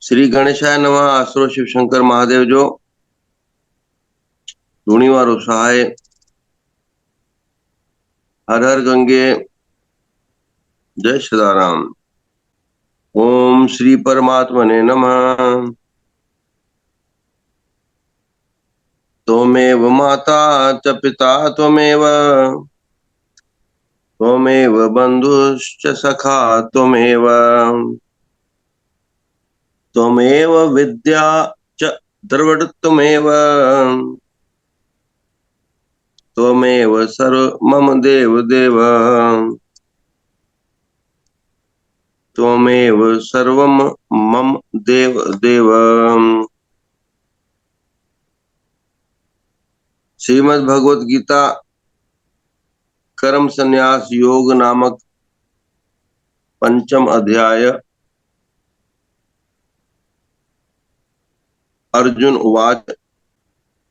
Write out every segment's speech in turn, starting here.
श्री गणेशाय नमः। आसुरो शिव शंकर महादेव जो धूणीवारो सहाय। हर हर गंगे। जय सदाराम। ओम श्री परमात्मने नमः। त्वमेव माता च पिता त्वमेव, त्वमेव बन्धुश्च सखा त्वमेव, त्वमेव विद्या च द्रविड़ त्वमेव, त्वमेव सर्व मम देव देव, त्वमेव सर्वं मम देव देव। श्रीमद् भगवत गीता कर्म संन्यास योग नामक पंचम अध्याय। अर्जुन उवाच।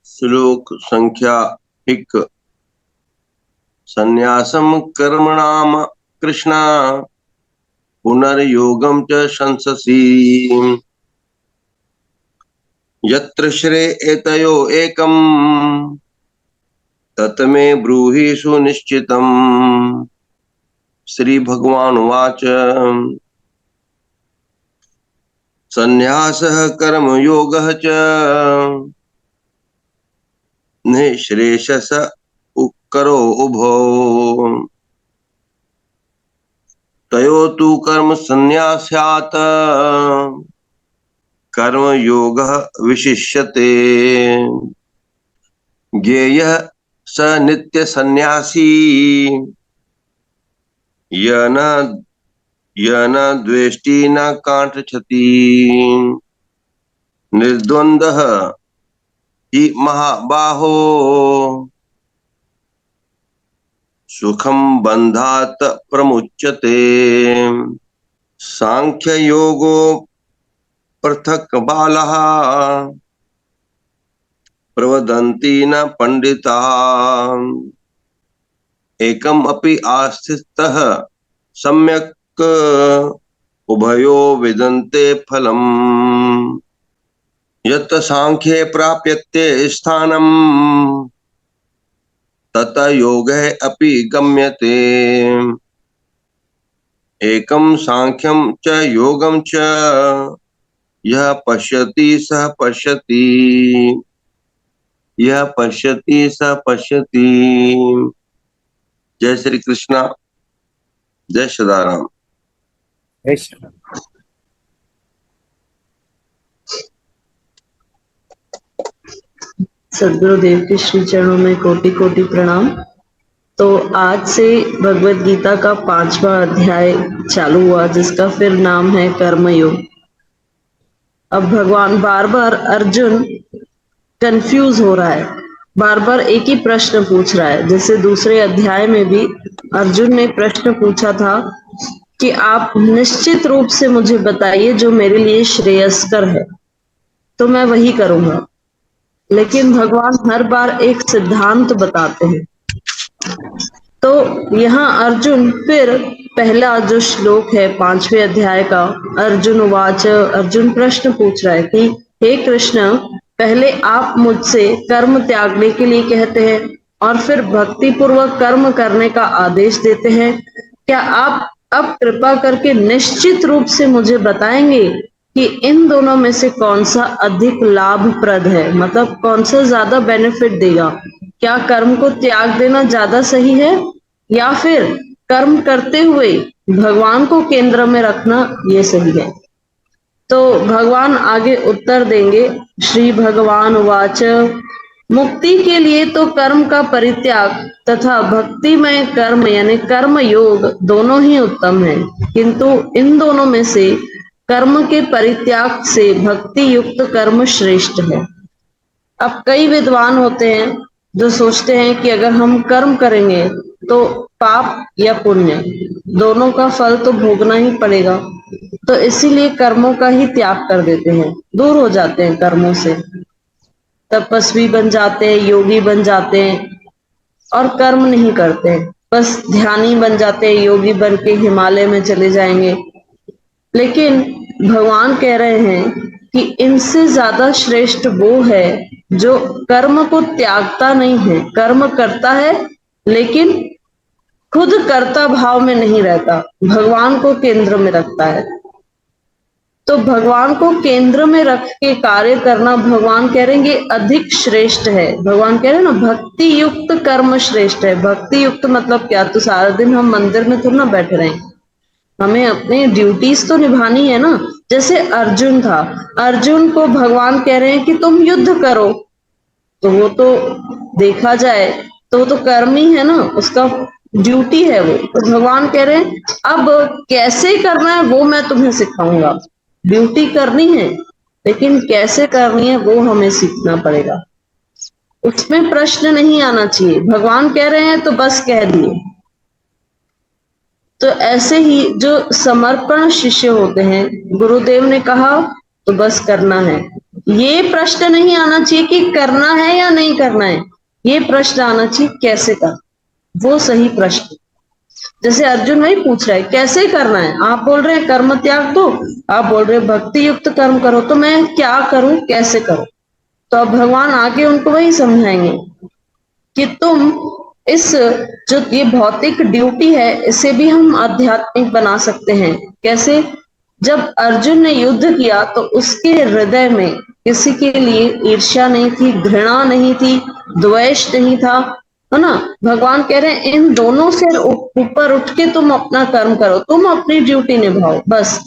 श्लोक संख्या हिक। संन्यासं कर्मणाम कृष्ण, पुनर्योगं च संससि, यत्र श्रेयेतयो एकम्, तत्मे ब्रूहि सुनिश्चितम्। श्री भगवान उवाच। संन्यासः कर्मयोगः च, निःश्रेयस करो उभो, तयो तु कर्म संन्यास्यात्, कर्मयोगः विशिष्यते। ज्ञेयः स नित्य सन्यासी, य न द्वेष्टि न काङ्क्षति, निर्द्वन्द्वः हि महाबाहो, सुखं बन्धात् प्रमुच्यते। सांख्ययोगो पृथक् बालः, प्रवदन्ति न पंडिताः, एकम् अपि आस्थितः सम्यक्, उभयो विदन्ते फलम्। यत् सांख्ये प्राप्यते स्थानम्, तत योगे अपि गम्यते। एकं सांख्यं च योगं च, यः पश्यति सः पश्यति, यह पश्यति स पश्यति। जय श्री कृष्णा। जय सदाराम। सद्गुरुदेव के श्री चरणों में कोटि कोटि प्रणाम। तो आज से भगवत गीता का 5वां अध्याय चालू हुआ, जिसका फिर नाम है कर्मयोग। अब भगवान बार बार अर्जुन कंफ्यूज हो रहा है, बार बार एक ही प्रश्न पूछ रहा है। जैसे दूसरे अध्याय में भी अर्जुन ने प्रश्न पूछा था कि आप निश्चित रूप से मुझे बताइए जो मेरे लिए श्रेयस्कर है, तो मैं वही करूंगा। लेकिन भगवान हर बार एक सिद्धांत बताते हैं। तो यहाँ अर्जुन फिर पहला जो श्लोक है 5वें अध्याय का, अर्जुन उवाच, अर्जुन प्रश्न पूछ रहा है कि हे कृष्ण, पहले आप मुझसे कर्म त्यागने के लिए कहते हैं और फिर भक्ति पूर्वक कर्म करने का आदेश देते हैं। क्या आप अब कृपा करके निश्चित रूप से मुझे बताएंगे कि इन दोनों में से कौन सा अधिक लाभप्रद है, मतलब कौन सा ज्यादा बेनिफिट देगा? क्या कर्म को त्याग देना ज्यादा सही है या फिर कर्म करते हुए भगवान को केंद्र में रखना ये सही है? तो भगवान आगे उत्तर देंगे। श्री भगवान उवाच। मुक्ति के लिए तो कर्म का परित्याग तथा भक्ति में कर्म यानी कर्म योग दोनों ही उत्तम है, किंतु इन दोनों में से कर्म के परित्याग से भक्ति युक्त कर्म श्रेष्ठ है। अब कई विद्वान होते हैं जो सोचते हैं कि अगर हम कर्म करेंगे तो पाप या पुण्य दोनों का फल तो भोगना ही पड़ेगा, तो इसीलिए कर्मों का ही त्याग कर देते हैं, दूर हो जाते हैं कर्मों से, तपस्वी बन जाते हैं, योगी बन जाते हैं और कर्म नहीं करते हैं, बस ध्यानी बन जाते हैं, योगी बन के हिमालय में चले जाएंगे। लेकिन भगवान कह रहे हैं कि इनसे ज्यादा श्रेष्ठ वो है जो कर्म को त्यागता नहीं है, कर्म करता है लेकिन खुद कर्ता भाव में नहीं रहता, भगवान को केंद्र में रखता है। तो भगवान को केंद्र में रख के कार्य करना भगवान कह रहे हैं ये अधिक श्रेष्ठ है। भगवान कह रहे हैं ना भक्ति युक्त कर्म श्रेष्ठ है। भक्ति युक्त मतलब क्या, तो सारा दिन हम मंदिर में थोड़ा ना बैठे रहें, हमें अपनी ड्यूटीज तो निभानी है ना। जैसे अर्जुन था, अर्जुन को भगवान कह रहे हैं कि तुम युद्ध करो, तो वो तो देखा जाए तो वो तो कर्म ही है ना, उसका ड्यूटी है वो। तो भगवान कह रहे हैं अब कैसे करना है वो मैं तुम्हें सिखाऊंगा। ड्यूटी करनी है लेकिन कैसे करनी है वो हमें सीखना पड़ेगा, उसमें प्रश्न नहीं आना चाहिए। भगवान कह रहे हैं तो बस कह दिए। तो ऐसे ही जो समर्पण शिष्य होते हैं, गुरुदेव ने कहा तो बस करना है, ये प्रश्न नहीं आना चाहिए कि करना है या नहीं करना है, ये प्रश्न आना चाहिए कैसे कर, वो सही प्रश्न। जैसे अर्जुन वही पूछ रहा है कैसे करना है, आप बोल रहे हैं कर्म त्याग दो, आप बोल रहे हैं भक्ति युक्त कर्म करो, तो मैं क्या करूं कैसे करूं। तो अब भगवान आगे उनको वही समझाएंगे कि तुम इस जो ये भौतिक ड्यूटी है इसे भी हम आध्यात्मिक बना सकते हैं। कैसे, जब अर्जुन ने युद्ध किया तो उसके हृदय में किसी के लिए ईर्ष्या नहीं थी, घृणा नहीं थी, द्वेष नहीं था, है ना। भगवान कह रहे हैं इन दोनों से ऊपर उठ के तुम अपना कर्म करो, तुम अपनी ड्यूटी निभाओ। बस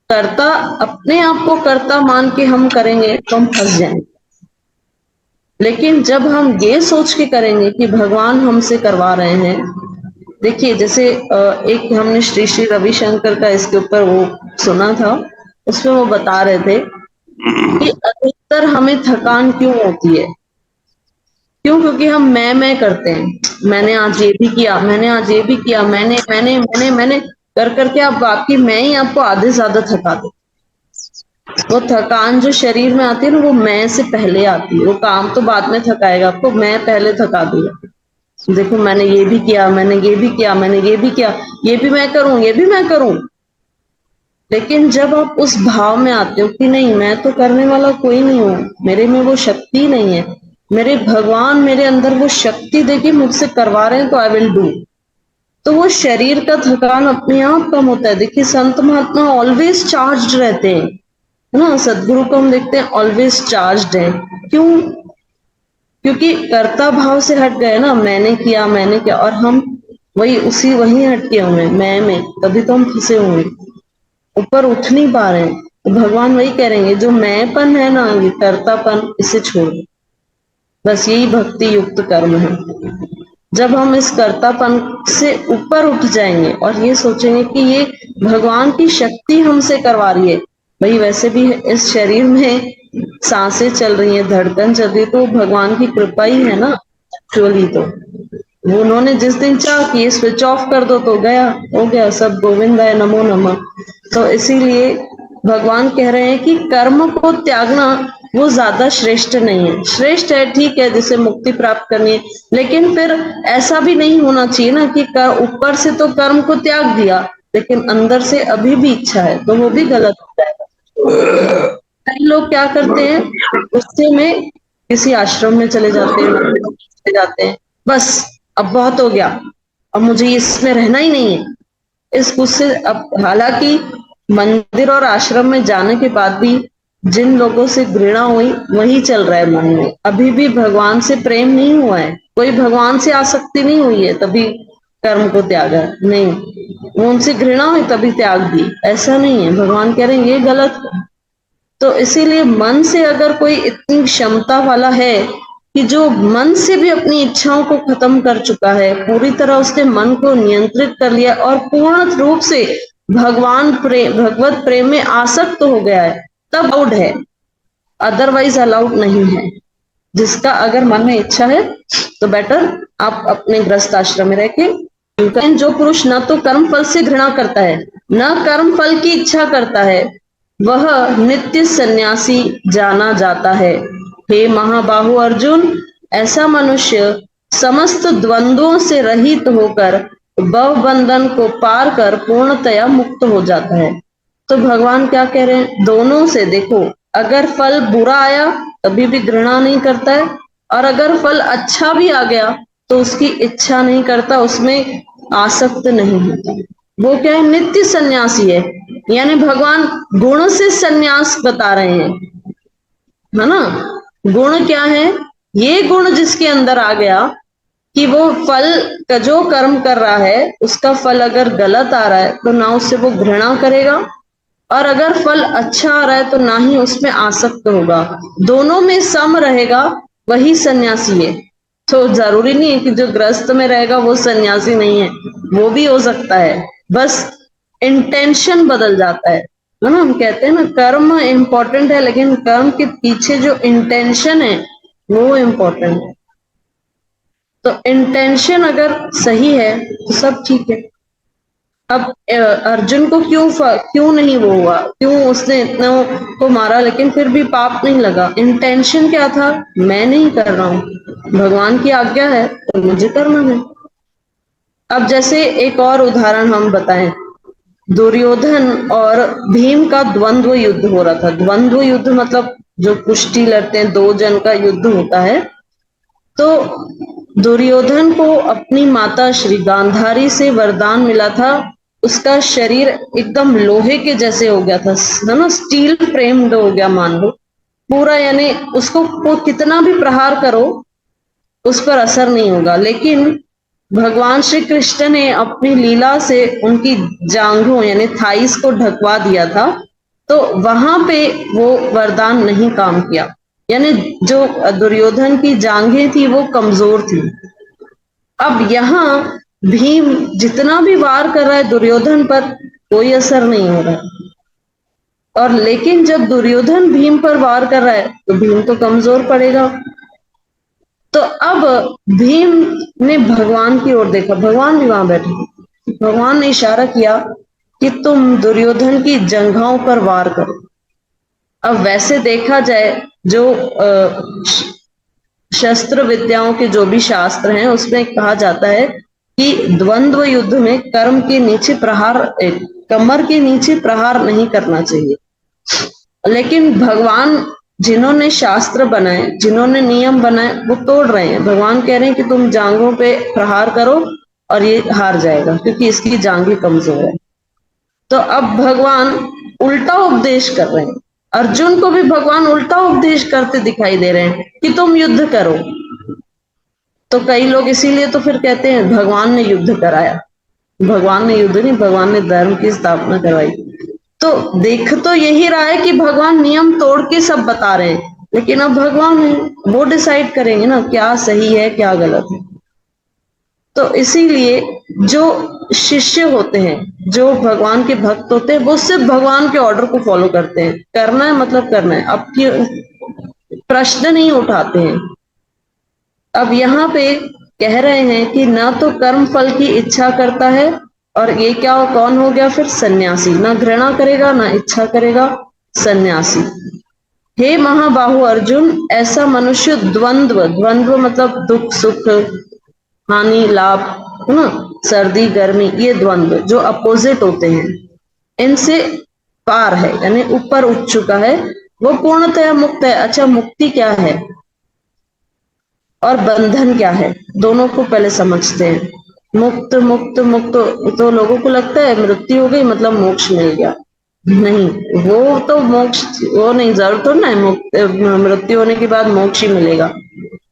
कर्ता, अपने आप को कर्ता मान के हम करेंगे तो हम फंस जाएंगे। लेकिन जब हम ये सोच के करेंगे कि भगवान हमसे करवा रहे हैं, देखिए जैसे एक हमने श्री श्री रविशंकर का इसके ऊपर वो सुना था, उसमें वो बता रहे थे कि अधिकतर हमें थकान क्यों होती है, क्यों, क्योंकि हम मैं करते हैं। मैंने आज ये भी किया, मैंने आज ये भी किया, मैंने कर करके आप आपकी मैं ही आपको आधे ज्यादा थका दे। वो थकान जो शरीर में आती है ना वो मैं से पहले आती है, वो काम तो बाद में थकाएगा आपको, मैं पहले थका दूंगा। देखो मैंने ये भी किया, मैंने ये भी किया, मैंने ये भी किया, ये भी मैं करूं, ये भी मैं करूं। लेकिन जब आप उस भाव में आते हो कि नहीं मैं तो करने वाला कोई नहीं हूं, मेरे में वो शक्ति नहीं है, मेरे भगवान मेरे अंदर वो शक्ति देके मुझसे करवा रहे हैं तो आई विल डू, तो वो शरीर का थकान अपने आप कम होता है। देखिए संत महात्मा ऑलवेज चार्ज रहते हैं, है ना। सदगुरु को हम देखते हैं ऑलवेज चार्ज है, क्यों, क्योंकि कर्ता भाव से हट गए ना, मैंने किया, और हम वही हटके हुए मैं में, तभी तो हम फंसे हुए, ऊपर उठ नहीं पा रहे हैं। तो भगवान वही करेंगे जो मैंपन है ना, ये कर्तापन, इसे छोड़ दो, बस यही भक्ति युक्त कर्म है। जब हम इस कर्तापन से ऊपर उठ जाएंगे और ये सोचेंगे कि ये भगवान की शक्ति हमसे करवा रही है, भाई वैसे भी इस शरीर में सांसें चल रही हैं, धड़कन चल रही है, तो भगवान की कृपा ही है ना एक्चुअली। तो वो उन्होंने जिस दिन चाह कि स्विच ऑफ कर दो तो गया, हो गया सब, गोविंदाय नमो नमः। तो इसीलिए भगवान कह रहे हैं कि कर्म को त्यागना वो ज्यादा श्रेष्ठ नहीं है। श्रेष्ठ है ठीक है जिसे मुक्ति प्राप्त करनी है, लेकिन फिर ऐसा भी नहीं होना चाहिए ना कि ऊपर से तो कर्म को त्याग दिया लेकिन अंदर से अभी भी इच्छा है, तो वो भी गलत हो जाएगा। कई लोग क्या करते हैं, गुस्से में किसी आश्रम में चले जाते हैं, मंदिर में चले जाते हैं, बस अब बहुत हो गया, अब मुझे इसमें रहना ही नहीं है, इस गुस्से। अब हालांकि मंदिर और आश्रम में जाने के बाद भी जिन लोगों से घृणा हुई वही चल रहा है मन में, अभी भी भगवान से प्रेम नहीं हुआ है, कोई भगवान से आसक्ति नहीं हुई है तभी कर्म को त्यागा नहीं, वो उनसे घृणा हुई तभी त्याग दी, ऐसा नहीं है। भगवान कह रहे हैं ये गलत है। तो इसीलिए मन से अगर कोई इतनी क्षमता वाला है कि जो मन से भी अपनी इच्छाओं को खत्म कर चुका है, पूरी तरह उसने मन को नियंत्रित कर लिया और पूर्ण रूप से भगवत प्रेम में आसक्त हो गया है, तब अलाउड है, अदरवाइज अलाउड नहीं है। जिसका अगर मन में इच्छा है तो बेटर आप अपने गृहस्थ आश्रम में रह के, जो पुरुष न तो कर्म फल से घृणा करता है न कर्म फल की इच्छा करता है, वह नित्य सन्यासी जाना जाता है। हे महाबाहु अर्जुन, ऐसा मनुष्य समस्त द्वंद्वों से रहित होकर भव बंधन को पार कर पूर्णतया मुक्त हो जाता है। तो भगवान क्या कह रहे हैं, दोनों से देखो, अगर फल बुरा आया कभी भी घृणा नहीं करता है, और अगर फल अच्छा भी आ गया तो उसकी इच्छा नहीं करता, उसमें आसक्त नहीं होता। वो क्या है, नित्य सन्यासी है। यानी भगवान गुण से सन्यास बता रहे हैं, है ना। गुण क्या है, ये गुण जिसके अंदर आ गया कि वो फल का जो कर्म कर रहा है उसका फल अगर गलत आ रहा है तो ना उससे वो घृणा करेगा, और अगर फल अच्छा आ रहा है तो ना ही उसमें आसक्त होगा, दोनों में सम रहेगा, वही सन्यासी है। तो जरूरी नहीं है कि जो ग्रस्त में रहेगा वो सन्यासी नहीं है, वो भी हो सकता है, बस इंटेंशन बदल जाता है ना। हम कहते हैं ना कर्म इंपॉर्टेंट है, लेकिन कर्म के पीछे जो इंटेंशन है वो इम्पोर्टेंट है। तो इंटेंशन अगर सही है तो सब ठीक है। अब अर्जुन को क्यों नहीं वो हुआ, क्यों उसने इतना को मारा लेकिन फिर भी पाप नहीं लगा, इंटेंशन क्या था, मैं नहीं कर रहा हूं, भगवान की आज्ञा है तो मुझे करना है। अब जैसे एक और उदाहरण हम बताएं, दुर्योधन और भीम का द्वंद्व युद्ध हो रहा था। द्वंद्व युद्ध मतलब जो कुश्ती लड़ते हैं, दो जन का युद्ध होता है। तो दुर्योधन को अपनी माता श्री गांधारी से वरदान मिला था, उसका शरीर एकदम लोहे के जैसे हो गया था, है ना, स्टील फ्रेम्ड हो गया मान लो पूरा, यानी उसको को कितना भी प्रहार करो उस पर असर नहीं होगा। लेकिन भगवान श्री कृष्ण ने अपनी लीला से उनकी जांघों यानी थाइस को ढकवा दिया था, तो वहां पे वो वरदान नहीं काम किया। यानी जो दुर्योधन की जांघें थी वो कमजोर थी। अब यहाँ भीम जितना भी वार कर रहा है दुर्योधन पर, कोई असर नहीं हो रहा है। और लेकिन जब दुर्योधन भीम पर वार कर रहा है तो भीम तो कमजोर पड़ेगा। तो अब भीम ने भगवान की ओर देखा, भगवान भी वहां बैठे, भगवान ने इशारा किया कि तुम दुर्योधन की जंघाओं पर वार करो। अब वैसे देखा जाए जो शस्त्र विद्याओं के जो भी शास्त्र हैं उसमें कहा जाता है कि द्वंद्व युद्ध में कर्म के नीचे प्रहार, कमर के नीचे प्रहार नहीं करना चाहिए। लेकिन भगवान जिन्होंने शास्त्र बनाए, जिन्होंने नियम बनाए, वो तोड़ रहे हैं। भगवान कह रहे हैं कि तुम जांघों पे प्रहार करो और ये हार जाएगा क्योंकि इसकी जांघें कमजोर है। तो अब भगवान उल्टा उपदेश कर रहे हैं, अर्जुन को भी भगवान उल्टा उपदेश करते दिखाई दे रहे हैं कि तुम युद्ध करो। तो कई लोग इसीलिए तो फिर कहते हैं भगवान ने युद्ध कराया। भगवान ने युद्ध नहीं, भगवान ने धर्म की स्थापना करवाई। तो देख तो यही रहा है कि भगवान नियम तोड़ के सब बता रहे हैं, लेकिन अब भगवान है वो डिसाइड करेंगे ना क्या सही है क्या गलत है। तो इसीलिए जो शिष्य होते हैं, जो भगवान के भक्त होते हैं, वो सिर्फ भगवान के ऑर्डर को फॉलो करते हैं, करना है मतलब करना है, अब की प्रश्न नहीं उठाते हैं। अब यहाँ पे कह रहे हैं कि ना तो कर्म फल की इच्छा करता है, और ये क्या कौन हो गया फिर, सन्यासी, ना घृणा करेगा ना इच्छा करेगा, सन्यासी। हे महाबाहु अर्जुन, ऐसा मनुष्य द्वंद्व, द्वंद्व मतलब दुख सुख, हानि लाभ, है ना, सर्दी गर्मी, ये द्वंद्व जो अपोजिट होते हैं, इनसे पार है, यानी ऊपर उठ चुका है, वो पूर्णतः मुक्त है। अच्छा, मुक्ति क्या है और बंधन क्या है, दोनों को पहले समझते हैं। मुक्त मुक्त मुक्त तो लोगों को लगता है मृत्यु हो गई मतलब मोक्ष मिल गया, नहीं, वो तो मोक्ष वो नहीं, जरूर तो ना है मृत्यु होने के बाद मोक्ष ही मिलेगा।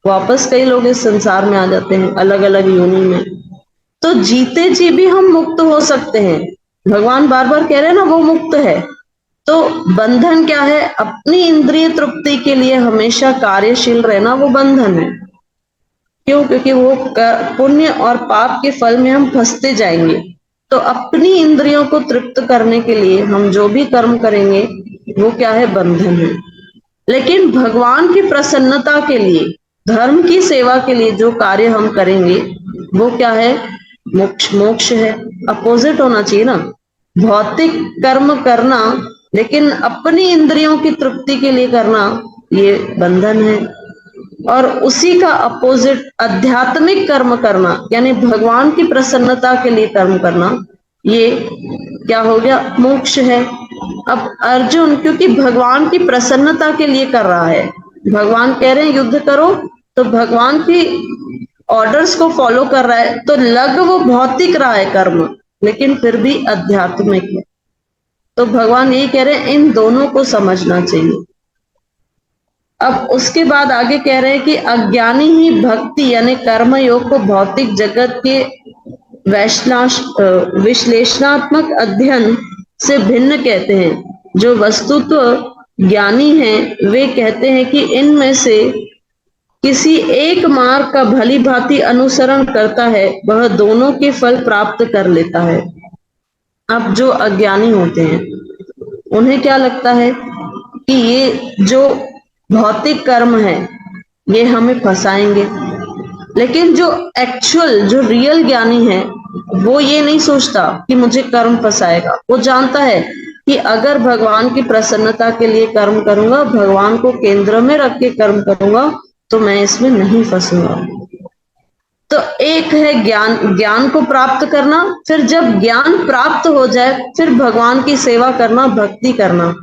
वापस कई लोग इस संसार में आ जाते हैं अलग अलग योनि में। तो जीते जी भी हम मुक्त हो सकते हैं, भगवान बार बार कह रहे हैं ना वो मुक्त है। तो बंधन क्या है, अपनी इंद्रिय तृप्ति के लिए हमेशा कार्यशील रहना, वो बंधन है। क्यों, क्योंकि वो पुण्य और पाप के फल में हम फंसते जाएंगे। तो अपनी इंद्रियों को तृप्त करने के लिए हम जो भी कर्म करेंगे वो क्या है, बंधन है। लेकिन भगवान की प्रसन्नता के लिए, धर्म की सेवा के लिए जो कार्य हम करेंगे वो क्या है, मोक्ष, मोक्ष है। अपोजिट होना चाहिए ना, भौतिक कर्म करना लेकिन अपनी इंद्रियों की तृप्ति के लिए करना, ये बंधन है। और उसी का अपोजिट आध्यात्मिक कर्म करना, यानी भगवान की प्रसन्नता के लिए कर्म करना, ये क्या हो गया, मोक्ष है। अब अर्जुन क्योंकि भगवान की प्रसन्नता के लिए कर रहा है, भगवान कह रहे हैं युद्ध करो, तो भगवान की ऑर्डर्स को फॉलो कर रहा है, तो लग वो भौतिक रहा है कर्म, लेकिन फिर भी आध्यात्मिक है। तो भगवान यही कह रहे हैं इन दोनों को समझना चाहिए। अब उसके बाद आगे कह रहे हैं कि अज्ञानी ही भक्ति यानी कर्म योग को भौतिक जगत के विश्लेषणात्मक अध्ययन से भिन्न कहते हैं। जो वस्तुत्व ज्ञानी हैं वे कहते हैं कि इनमें से किसी एक मार्ग का भली भांति अनुसरण करता है वह दोनों के फल प्राप्त कर लेता है। अब जो अज्ञानी होते हैं उन्हें क्या लगता है कि ये जो भौतिक कर्म है ये हमें फंसाएंगे, लेकिन जो एक्चुअल जो रियल ज्ञानी है वो ये नहीं सोचता कि मुझे कर्म फंसाएगा। वो जानता है कि अगर भगवान की प्रसन्नता के लिए कर्म करूंगा, भगवान को केंद्र में रख के कर्म करूंगा, तो मैं इसमें नहीं फंसूंगा। तो एक है ज्ञान, ज्ञान को प्राप्त करना, फिर जब ज्ञान प्राप्त हो जाए फिर भगवान की सेवा करना, भक्ति करना।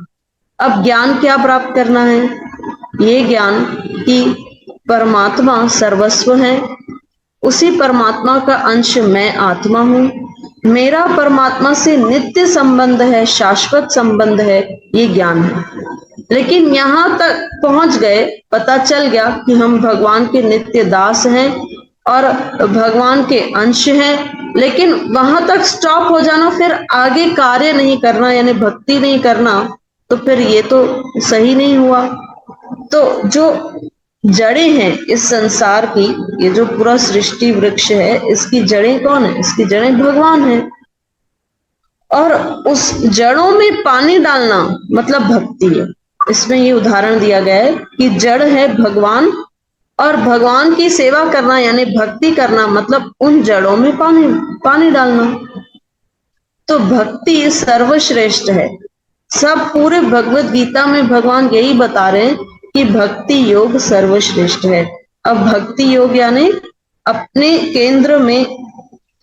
अब ज्ञान क्या प्राप्त करना है? ये ज्ञान कि परमात्मा सर्वस्व है, उसी परमात्मा का अंश मैं आत्मा हूं, मेरा परमात्मा से नित्य संबंध है, शाश्वत संबंध है, ये ज्ञान है। लेकिन यहां तक पहुंच गए, पता चल गया कि हम भगवान के नित्य दास हैं और भगवान के अंश हैं, लेकिन वहां तक स्टॉप हो जाना, फिर आगे कार्य नहीं करना यानी भक्ति नहीं करना, तो फिर ये तो सही नहीं हुआ। तो जो जड़ें हैं इस संसार की, ये जो पूरा सृष्टि वृक्ष है, इसकी जड़ें कौन है? इसकी जड़ें भगवान है। और उस जड़ों में पानी डालना मतलब भक्ति है। इसमें ये उदाहरण दिया गया है कि जड़ है भगवान और भगवान की सेवा करना यानी भक्ति करना मतलब उन जड़ों में पानी डालना। तो भक्ति सर्वश्रेष्ठ है। सब पूरे भगवत गीता में भगवान यही बता रहे हैं कि भक्ति योग सर्वश्रेष्ठ है। अब भक्ति योग यानी अपने केंद्र में,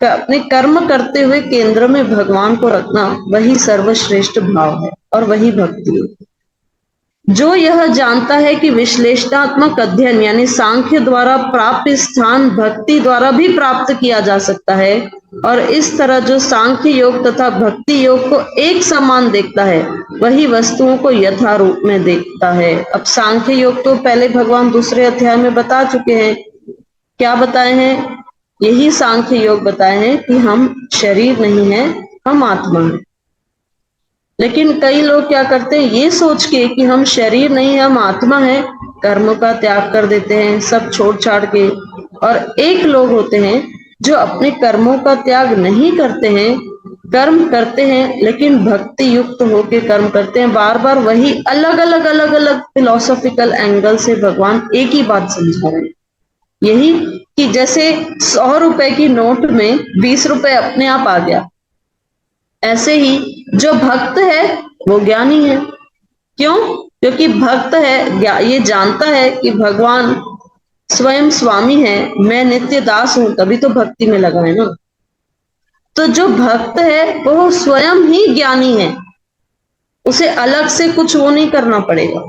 अपने कर्म करते हुए केंद्र में भगवान को रखना, वही सर्वश्रेष्ठ भाव है और वही भक्ति है। जो यह जानता है कि विश्लेषणात्मक अध्ययन यानी सांख्य द्वारा प्राप्त स्थान भक्ति द्वारा भी प्राप्त किया जा सकता है, और इस तरह जो सांख्य योग तथा भक्ति योग को एक समान देखता है वही वस्तुओं को यथारूप में देखता है। अब सांख्य योग तो पहले भगवान दूसरे अध्याय में बता चुके हैं। क्या बताए हैं? यही सांख्य योग बताए हैं कि हम शरीर नहीं है, हम आत्मा है। लेकिन कई लोग क्या करते हैं, ये सोच के कि हम शरीर नहीं है, हम आत्मा है, कर्म का त्याग कर देते हैं, सब छोड़ छाड़ के। और एक लोग होते हैं जो अपने कर्मों का त्याग नहीं करते हैं, कर्म करते हैं लेकिन भक्ति युक्त होकर कर्म करते हैं। बार बार वही अलग अलग फिलोसॉफिकल एंगल से भगवान एक ही बात समझा रहे हैं, यही कि जैसे 100 रुपए की नोट में 20 रुपए अपने आप आ गया, ऐसे ही जो भक्त है वो ज्ञानी है। क्यों? क्योंकि भक्त है ये जानता है कि भगवान स्वयं स्वामी है, मैं नित्य दास हूं, तभी तो भक्ति में लगा है ना। तो जो भक्त है वो स्वयं ही ज्ञानी है, उसे अलग से कुछ वो नहीं करना पड़ेगा।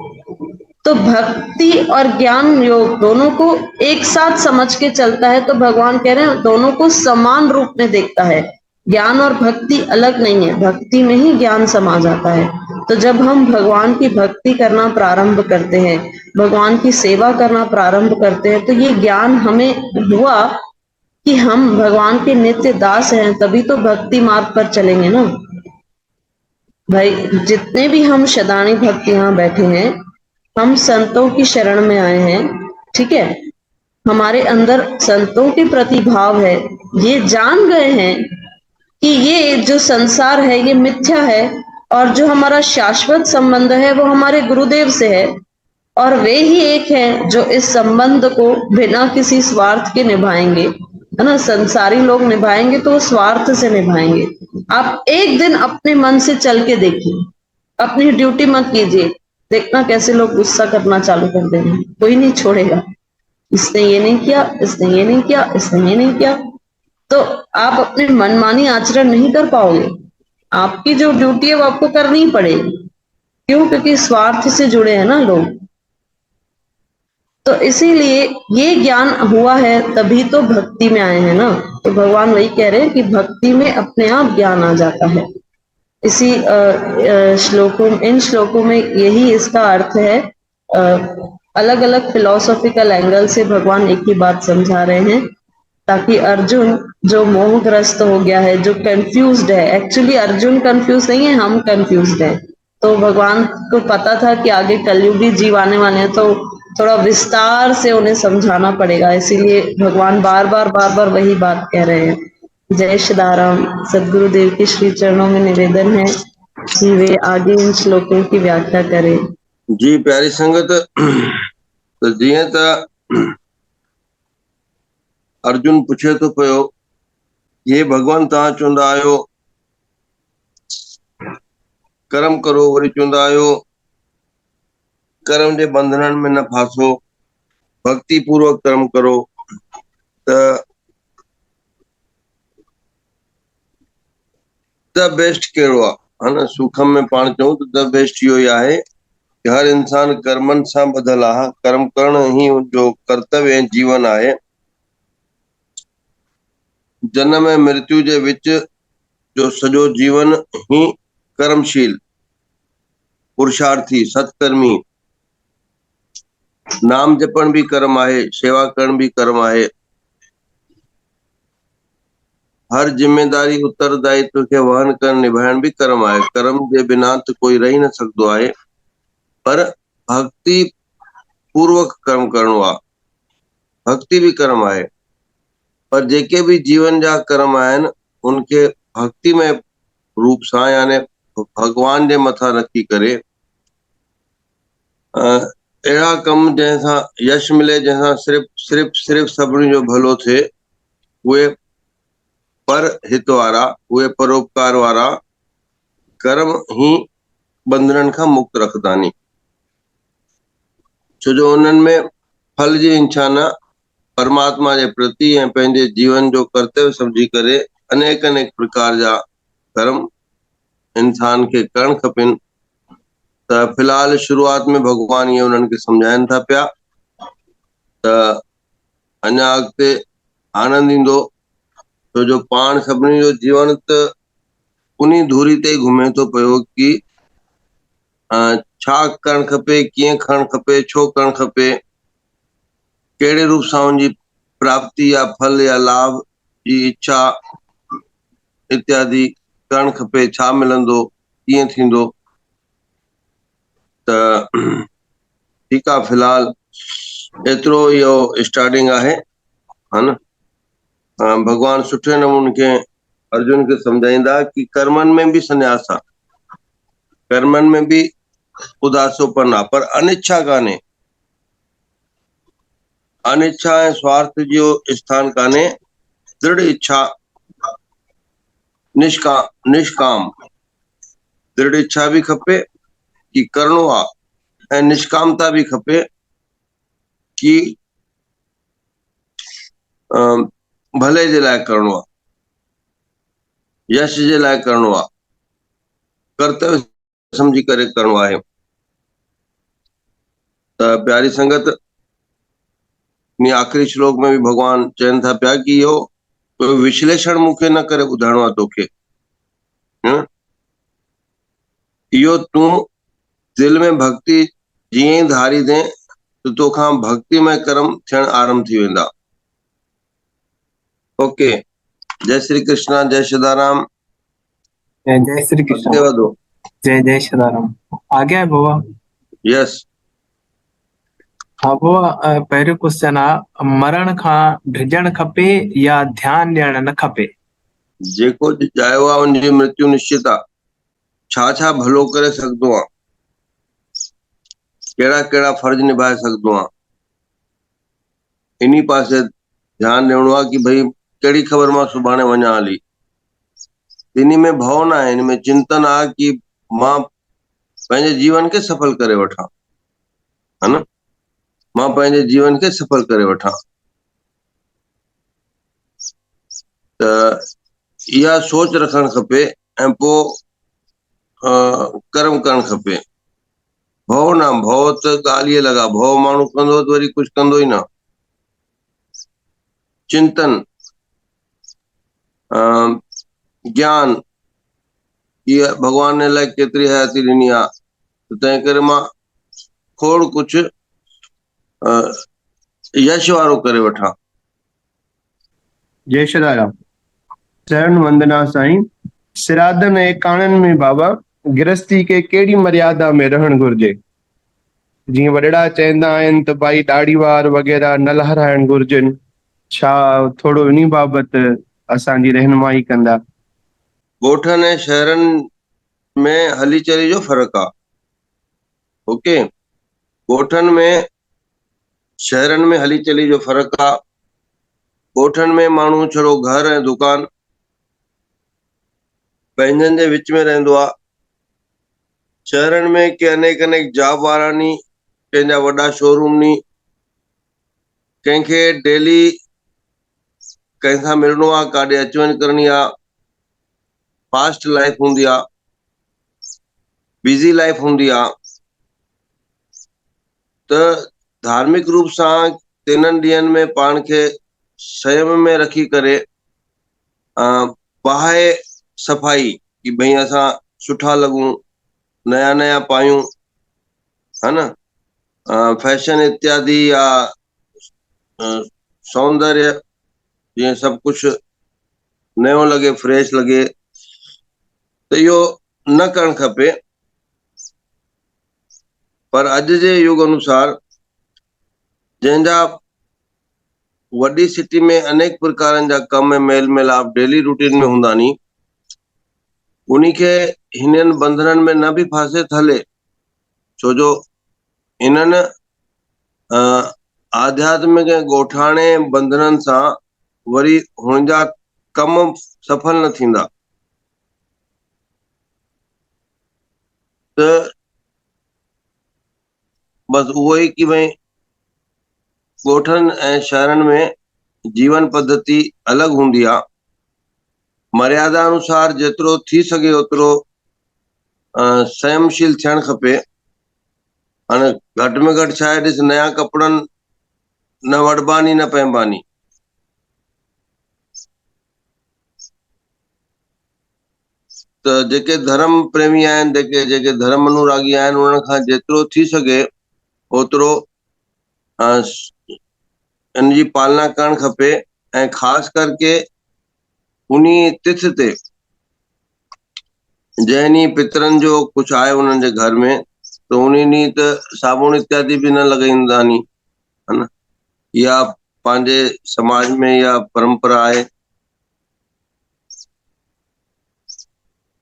तो भक्ति और ज्ञान योग दोनों को एक साथ समझ के चलता है, तो भगवान कह रहे हैं दोनों को समान रूप में देखता है। ज्ञान और भक्ति अलग नहीं है, भक्ति में ही ज्ञान समा जाता है। तो जब हम भगवान की भक्ति करना प्रारंभ करते हैं, भगवान की सेवा करना प्रारंभ करते हैं, तो ये ज्ञान हमें हुआ कि हम भगवान के नित्य दास हैं, तभी तो भक्ति मार्ग पर चलेंगे ना भाई। जितने भी हम शदानी भक्त यहाँ बैठे हैं, हम संतों की शरण में आए हैं, ठीक है, हमारे अंदर संतों के प्रति भाव है, ये जान गए हैं कि ये जो संसार है ये मिथ्या है और जो हमारा शाश्वत संबंध है वो हमारे गुरुदेव से है, और वे ही एक हैं जो इस संबंध को बिना किसी स्वार्थ के निभाएंगे, है ना। संसारी लोग निभाएंगे तो वो स्वार्थ से निभाएंगे। आप एक दिन अपने मन से चल के देखिए, अपनी ड्यूटी मत कीजिए, देखना कैसे लोग गुस्सा करना चालू कर देंगे, कोई नहीं छोड़ेगा। इसने ये नहीं किया, इसने ये नहीं किया, इसने ये नहीं किया, तो आप अपने मनमानी आचरण नहीं कर पाओगे। आपकी जो ड्यूटी है वो आपको करनी ही पड़ेगी। क्यों? क्योंकि स्वार्थ से जुड़े हैं ना लोग। तो इसीलिए ये ज्ञान हुआ है तभी तो भक्ति में आए हैं ना। तो भगवान वही कह रहे हैं कि भक्ति में अपने आप ज्ञान आ जाता है। इसी इन श्लोकों में यही इसका अर्थ है। अलग अलग फिलोसॉफिकल एंगल से भगवान एक ही बात समझा रहे हैं, ताकि अर्जुन जो मोहग्रस्त हो गया है, जो कंफ्यूज्ड है, एक्चुअली अर्जुन कंफ्यूज नहीं है, हम कंफ्यूज्ड हैं। तो भगवान को पता था कि आगे कलयुगी जीव आने वाले हैं, तो थोड़ा विस्तार से उन्हें समझाना पड़ेगा, इसीलिए भगवान बार बार वही बात कह रहे हैं। जय श्रीदाराम। सदगुरुदेव के श्री चरणों में निवेदन है कि वे आगे इन श्लोकों की व्याख्या करें। जी प्यारी संगत, तो जीअं त अर्जुन पूछे तो पियो, हे भगवान तव्हां चवंदा आहियो कर्म करो, वरी चवंदा आहियो कर्म जे बंधननि में न फासो, भक्ति पूर्वक कर्म करो। त द बेस्ट कहिड़ो आहे? है न, सूखम में पाण चऊं त द बेस्ट इहो ई आहे कि हर इंसान कर्मनि सां ॿधल आहे। कर्म करण ही जो कर्तव्य ऐं जीवन आहे। जन्म ऐं मृत्यु जे विच जो सॼो जीवन ही कर्मशील, पुरुषार्थी, सत्कर्मी, नाम जपण भी कर्म आहे, सेवा करण भी कर्म आहे। हर जिम्मेदारी उत्तरदायित्व खे वहन करण, निभाइण भी कर्म आहे। कर्म जे बिना त कोई रही न सघंदो आहे, पर भक्ति पूर्वक कर्म करणो आहे। भक्ति भी कर्म आहे, पर जेके भी जीवन जा कर्म आहिनि उनखे भक्तिमय रूप सां, यानी भगवान जे मथां रखी करे अहिड़ा कम जंहिंसां यश मिले, जंहिंसां सिर्फ़ सभिनी जो भलो थिए, उहे पर हित वारा, उहे परोपकार वारा कर्म ही बंधननि खां मुक्त रखदानी। छो जो उन्हनि में फल जी इच्छा न, परमात्मा जे प्रति ऐं पंहिंजे जीवन जो कर्तव्य समझी करे अनेक अनेक प्रकार जा कर्म इंसान खे करण खपेनि। त फिलहाल शुरूआत में भगवान ये उन्हनि खे सम्झाइनि था पिया, त अञा अॻिते आनंद ईंदो। छो जो पाण सभिनी जो जीवन त उन्ही धूरी ते घुमे थो पियो कि छा करणु खपे, कीअं करणु खपे, छो करणु खपे, कहिड़े रूप सां उनजी प्राप्ति या फल या लाभ जी इच्छा इत्यादि करणु खपे, छा मिलंदो, कीअं थींदो। त ठीकु आहे, फिलहाल एतिरो इहो स्टार्टिंग आहे, है न। भगवान सुठे नमूने खे अर्जुन खे सम्झाईंदा कि कर्मनि में भी संन्यास आहे, कर्मनि में भी उदासोपन आहे, पर अनिच्छा कान्हे। अनिच्छा ऐं स्वार्थ जो स्थान कान्हे, दृढ़ इच्छा, निष्काम। दृढ़ इच्छा भी खपे कि करणो आहे, ऐं निष्कामता भी खपे कि भले जे लाइ करणो आहे, यश जे लाइ करणो आहे, कर्तव्य समझी करे करणो आहे। त प्यारी संगत, इन आख़िरी श्लोक में भी भगवान चवनि था पिया कि इहो कोई विश्लेषण मूंखे न करे ॿुधाइणो आहे तोखे। इहो तूं दिल में भक्ति जीअं ई धारी दे त तोखां भक्तिमय कर्म थियण आरंभ थी वेंदा। ओके, जय श्री कृष्णा, जय श्रीदाराम। जय श्री कृष्ण। अॻिते वधो। जय जय श्रीदाराम। आ गया है बाबा? यस। हाँ बाबा, पहिरियों क्वेश्चन आहे, मरण खां डिॼणु खपे या ध्यानु ॾियणु न खपे? जेको चाहियो आहे उनजी मृत्यु निश्चित आहे। छा छा भलो करे सघंदो आहे, कहिड़ा कहिड़ा फर्ज़ निभाए सघंदो आहे, इन्ही पासे ध्यानु ॾियणो आहे कि भई कहिड़ी ख़बर मां सुभाणे वञा हली। इन में भव न आहे, इन में चिंतन आहे कि मां पंहिंजे जीवन खे सफल करे वठां, है न, मां पंहिंजे जीवन खे सफल करे वठां। त इहा सोच रखणु खपे ऐं पोइ कर्म करणु खपे। भव न, भव त ॻाल्हि लॻा, भव माण्हू कंदो त वरी कुझु कंदो ई न। चिंतन, ज्ञान, इहा भॻवान लाइ केतिरी हयाती ॾिनी आहे, त तंहिं करे मां खोड़ कुझु यश वारो करे वठां। जय श्रीराम। चरण वंदना साईं। श्राद्धनि ऐं एकाणनि में बाबा गृहस्थी खे कहिड़ी मर्यादा में रहणु घुरिजे? जीअं वॾड़ा चवंदा आहिनि त भाई ॾाढ़ी वार वग़ैरह न लहिराइण घुरिजनि, छा थोरो इन बाबति असांजी रहनुमाई कंदा? ॻोठनि ऐं शहरनि में हली चली जो फ़र्क़ु आहे। ओके, ॻोठनि में शहरनि में हली चली जो फ़र्क़ु आहे। ॻोठनि में माण्हू छड़ो घर ऐं दुकान पंहिंजनि जे विच में रहंदो आहे। शहरनि में के अनेक अनेक जॉब वारा नी, पंहिंजा वॾा शोरूम नी, कंहिंखे डेली कंहिंखां मिलणो आहे, काॾे अचु वञु करणी आहे, फास्ट लाइफ हूंदी आहे, बिज़ी लाइफ हूंदी आहे। त धार्मिक रूप सां तिन्हनि ॾींहंनि में पाण खे संयम में रखी करे पाए सफ़ाई, कि भई असां सुठा लॻूं, नया नया पायूं, है न, फैशन इत्यादि या सौंदर्य, जीअं सभु कुझु नयो लॻे, फ्रेश लॻे, त इहो न करणु खपे। पर अॼु जे युग अनुसार जंहिंजा वॾी सिटी में अनेक प्रकारनि जा कम ऐं मेल मिलाप डेली रूटीन में हूंदा नी, उन्ही खे हिननि बंधननि में न बि फासे त हले, छो जो इन्हनि आध्यात्मिक ऐं ॻोठाणे बंधननि सां वरी हुन जा कम सफल न थींदा। त बस उहो ई कि भई ॻोठनि ऐं शहरनि में जीवन पद्धति अलॻि हूंदी आहे। मर्यादा अनुसार जेतिरो थी सघे ओतिरो संयमशील थियणु खपे। हाणे घटि में घटि छा आहे, ॾिस, नया कपिड़नि न वठबानी न पाइबानी। त जेके धर्म प्रेमी आहिनि, जेके धर्म अनुरागी आहिनि, उन्हनि खां जेतिरो थी सघे ओतिरो इन जी पालना करणु खपे। ऐं ख़ासि करके उन तिथ ते जंहिं ॾींहुं पितरनि जो कुझु आहे उन्हनि जे घर में, त उन ॾींहुं त साबुण इत्यादि बि न लॻाईंदा नी, है न। इहा पंहिंजे समाज में इहा परंपरा आहे,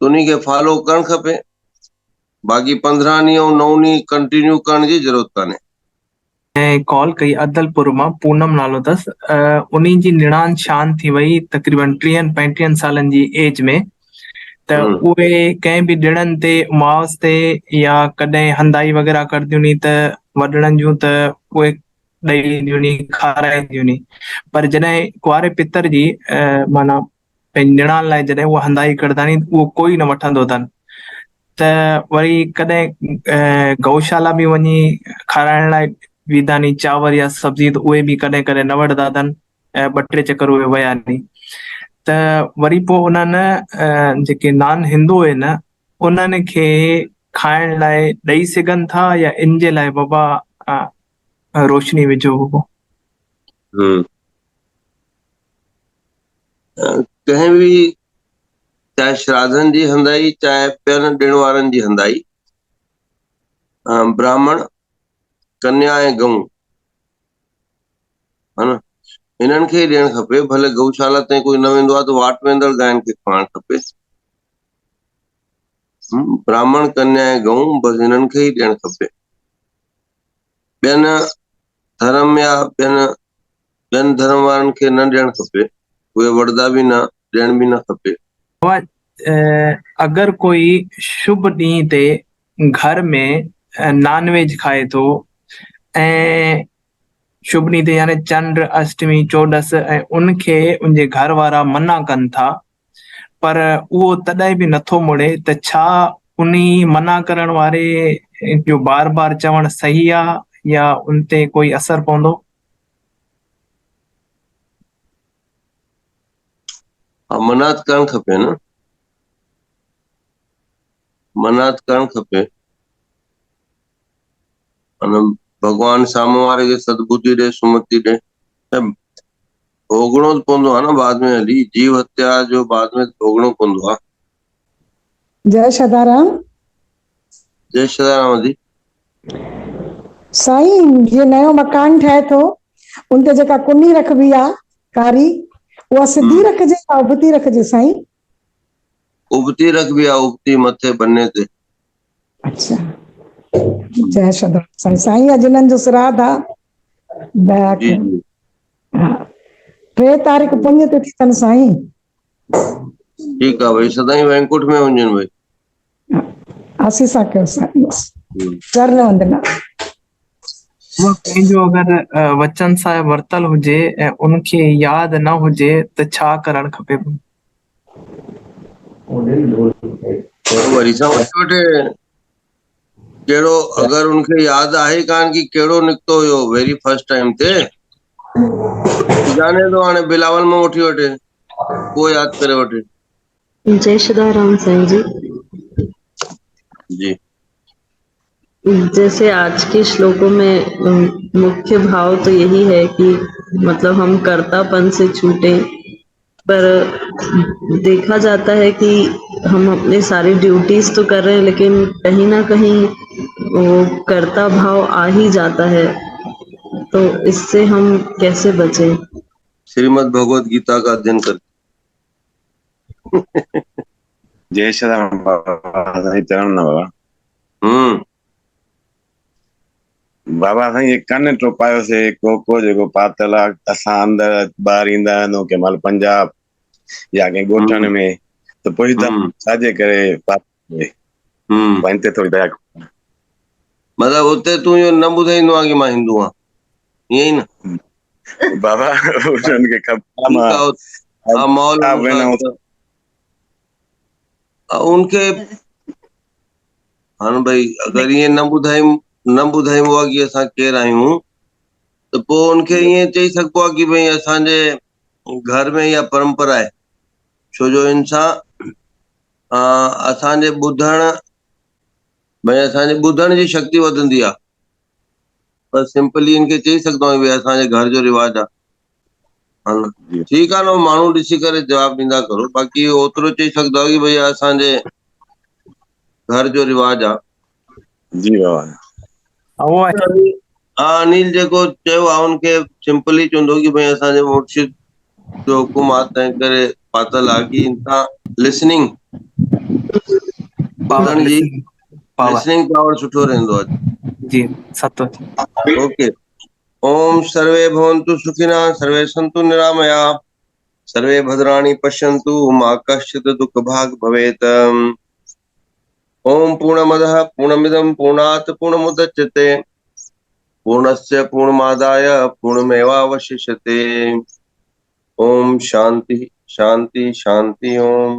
उन खे फॉलो करणु खपे। बाक़ी 15 ॾींहं ऐं 9 ॾींहं कंटिन्यू करण जी ज़रूरत कान्हे। ऐं कॉल कई अदलपुर मां, पूनम नालो अथसि। उन्ही जी निणान शांत थी वई तक़रीबन 30-35 सालनि जी एज में। त उहे कंहिं बि ॾिणनि ते, उमास ते, या कॾहिं हंदाई वग़ैरह करदियूं नी, त वॾड़नि जूं त उहे ॾेई ईंदियूं नी, खाराईंदियूं नी। पर जॾहिं कुंवारे पितर जी माना पंहिंजी निणान लाइ जॾहिं उहा हंदाई करदा नी, उहो कोई न वठंदो अथनि। त वरी कॾहिं गौशाला बि वञी खाराइण लाइ वेंदा नी, चांवर या सब्जी, त उहे बि कॾहिं कॾहिं न वठंदा अथनि। 2-3 चकर उहे विया नी, त वरी पोइ उन्हनि जेके नान हिंदू आहिनि उन्हनि खे खाइण लाइ ॾेई सघनि था, या इन जे लाइ बाबा रोशनी विझो बाबा। कंहिं बि, चाहे श्राद्धनि जी हंदाई, चाहे ॿियनि ॾिण वारनि जी हंदाई, ब्राह्मण, कन्या ऐं गऊ, है न, इन्हनि खे ई ॾियणु खपे। भले गौशाला ताईं कोई न वेंदो आहे त वाट वेंदड़ गांयुनि खे खाइणु खपे। ब्राह्मण, कन्या ऐं गऊ, बसि हिननि खे ई ॾियणु खपे। ॿियनि धर्म या ॿियनि धर्म वारनि खे न ॾियणु खपे। उहे वठदा बि न, ॾियण बि न खपे। अगर कोई शुभ ॾींहं ते घर में नॉन वेज खाए थो, ऐं शुभ ॾींहं ते यानी चंड, अष्टमी, चोॾस, ऐं उनखे उनजे घर वारा मना कनि था, पर उहो तॾहिं बि नथो मुड़े, त छा उनी मना करण वारे जो बार बार चवण सही आहे या उन ते कोई असर पवंदो? मनात करणु खपे न, मनात करणु खपे। भगवान साम्हूं वारे खे सद्बुद्धि ॾे, सुमति ॾे। भोगणो पवंदो आहे न बाद में, हली जीव हत्या जो बाद में भोगणो पवंदो आहे। जय सदाराम। जय सदाराम जी। साईं, जीअं नयो मकान ठहे थो उन ते जेका कुनी रखबी आहे कारी, उहा सिधी रखजे या उबती रखजे साईं? उबती रखबी आहे, उबती मथे बन्ने ते। अच्छा, जय सदाराम साईं। साईं अॼु हिननि जो श्राद्ध आहे, दया जी कयो। जी। हा, 3 तारीख़ पुण्य तिथि अथनि साईं। ठीकु आहे भई, सदाईं वैकुंठ में वञनि भई। आसीसा कयो साईं, बसि चरण वंदना। उहा कंहिंजो अगरि वचन साहिब वरतल हुजे ऐं उनखे यादि न हुजे त छा करणु खपे? वरी सां वठी वठे, कहिड़ो, अगरि उनखे यादि आहे कान कि कहिड़ो निकितो हुयो वेरी फर्स्ट टाइम ते, जाने तो हाणे बिलावल में वठी वठे, को यादि करे वठे। जय सदाराम साईं जी। जी। जैसे आज के श्लोकों में मुख्य भाव तो यही है कि मतलब हम कर्तापन से छूटे, पर देखा जाता है कि हम अपने सारी ड्यूटीज तो कर रहे हैं लेकिन कहीं ना कहीं वो कर्ता भाव आ ही जाता है, तो इससे हम कैसे बचें? श्रीमद् भगवत गीता का अध्ययन कर। जय सदाराम बाबा, साईं चरण न बाबा। बाबा साईं ये कन टोपायो से को जेको पातल आहे, असां अंदर ॿाहिरि ईंदा आहियूं कंहिं महिल पंजाब या कंहिं ॻोठनि में, त पुछंदा छाजे करे पातल, हिन ते थोरी दया कयो। मतिलबु उते तूं इहो न ॿुधाईंदो आहे कि मां हिंदू आहियां, ईअं ई न? बाबा उन्हनि खे ख़बर ठीकु आहे, हा माहौल अनुसार उनखे, हाणे भई अगरि ईअं न ॿुधाइबो आहे कि असां केरु आहियूं, त पोइ उनखे ईअं चई सघिबो आहे कि भई असांजे घर में इहा परंपरा आहे। छो जो इंसान असांजे ॿुधण जी शक्ति वधंदी आहे। पर सिंपली इनखे चई सघंदो आहियूं भई असांजे घर जो रिवाज आहे। ठीकु आहे न, माण्हू ॾिसी करे जवाबु ॾींदा करो, बाक़ी ओतिरो चई सघंदो आहे कि भई असांजे घर जो रिवाज आहे। जी बाबा। हा, अनिल जेको चयो आहे उनखे सिंपली चवंदो कि भई असांजे मुर्शिद जो हुकुम आहे, तंहिं करे पातल आहे कि इंसान लिसनिंग, ॿुधण जी लिसनिंग पावर सुठो रहंदो आहे। जी, सत। ओके। ओम सर्वे भवन्तु सुखिनः, सर्वे सन्तु निरामयाः, सर्वे भद्राणि पश्यन्तु मा कश्चित् दुःखभाग् भवेत्। ओम पूर्णमदः पूर्णमिदं पूर्णात् पूर्णमुदच्यते, पूर्णस्य पूर्णमादाय पूर्णमेवावशिष्यते। ओम शांति शांति शांति। ओम।